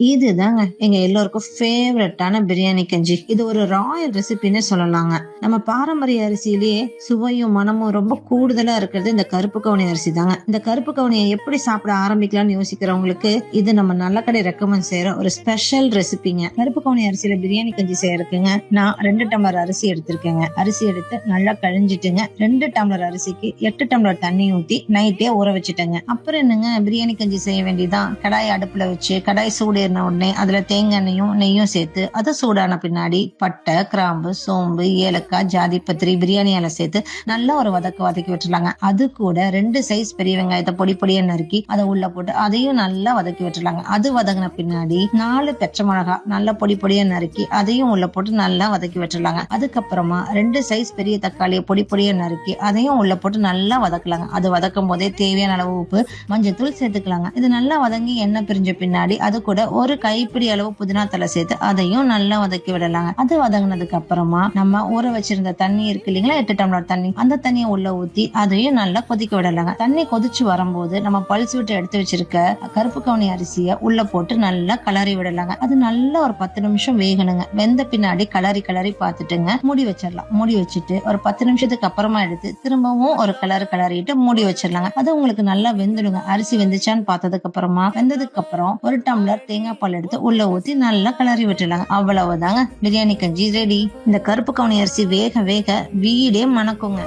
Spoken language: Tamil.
இதுதாங்க எங்க எல்லோருக்கும் ஃபேவரட்டான பிரியாணி கஞ்சி. இது ஒரு ராயல் ரெசிபின்னே சொல்லலாங்க. நம்ம பாரம்பரிய அரிசியிலேயே சுவையும் மனமும் ரொம்ப கூடுதலா இருக்கிறது இந்த கருப்பு கவுனி அரிசி தாங்க. இந்த கருப்பு கவுனியை எப்படி சாப்பிட ஆரம்பிக்கலாம்னு யோசிக்கிறவங்களுக்கு இது நம்ம நல்ல கடை ரெக்கமெண்ட் செய்யற ஒரு ஸ்பெஷல் ரெசிபிங்க. கருப்பு கவுனி அரிசியில பிரியாணி கஞ்சி செய்யறதுக்குங்க நான் 2 டம்ளர் அரிசி எடுத்திருக்கேங்க. அரிசி எடுத்து நல்லா கழிஞ்சிட்டுங்க 2 டம்ளர் அரிசிக்கு 8 டம்ளர் தண்ணி ஊத்தி நைட்டே ஊற வச்சுட்டேங்க. அப்புறம் என்னங்க, பிரியாணி கஞ்சி செய்ய வேண்டியதான். கடாய் அடுப்புல வச்சு கடாய் சூடு உடனே அதுல தேங்காய் எண்ணெயும் நெய்யும் சேர்த்து அதை சூடான பின்னாடி பட்டை, கிராம்பு, சோம்பு, ஏலக்காய், ஜாதி பத்திரி, பிரியாணி இலை சேர்த்து நல்லா ஒரு வதக்கி விட்டுலாங்க. அது கூட 2 சைஸ் பெரிய வெங்காயத்தை பொடி பொடியா நறுக்கி அதை உள்ள போட்டு அதையும் நல்லா வதக்கி விட்டுலாங்க. அது வதங்கின பின்னாடி 4 பச்சை மிளகாய் நல்லா பொடி பொடியா நறுக்கி அதையும் உள்ள போட்டு நல்லா வதக்கி விட்டுலாங்க. அதுக்கப்புறமா 2 சைஸ் பெரிய தக்காளியை பொடி பொடியா நறுக்கி அதையும் உள்ள போட்டு நல்லா வதக்கலாங்க. அது வதக்கும் போதே தேவையான அளவு உப்பு, மஞ்சத்தூள் சேர்த்துக்கலாங்க. இது நல்லா வதங்கி எண்ணெய் பிரிஞ்ச பின்னாடி அது கூட ஒரு கைப்பிடி அளவு புதினா தலை சேர்த்து அதையும் நல்லா வதக்கி விடலாங்க. அது வதங்கினதுக்கு அப்புறமா நம்ம ஊற வச்சிருந்த தண்ணி இருக்கு இல்லைங்களா, 8 டம்ளர் தண்ணி, அந்த தண்ணியை உள்ள ஊத்தி அதையும் நல்லா கொதிக்க விடலாங்க. தண்ணி கொதிச்சு வரும்போது நம்ம பல்ஸ் விட்டு எடுத்து வச்சிருக்க கருப்பு கவுனி அரிசிய உள்ள போட்டு நல்லா கலரி விடலாங்க. அது நல்லா ஒரு 10 நிமிஷம் வேகணுங்க. வெந்த பின்னாடி கலரி பார்த்துட்டுங்க மூடி வச்சிடலாம். மூடி வச்சுட்டு ஒரு 10 நிமிஷத்துக்கு அப்புறமா எடுத்து திரும்பவும் ஒரு கலரிட்டு மூடி வச்சிடலாங்க. அது உங்களுக்கு நல்லா வெந்துடுங்க. அரிசி வெந்துச்சான்னு பார்த்ததுக்கு அப்புறமா வெந்ததுக்கு அப்புறம் 1 டம்ளர் தேங்காய் பால் எடுத்து உள்ள ஊத்தி நல்லா கிளறி விட்டுலாங்க. அவ்வளவுதாங்க, பிரியாணி கஞ்சி ரெடி. இந்த கருப்பு கவுனி அரிசி வேக வேக வீடே மணக்குங்க.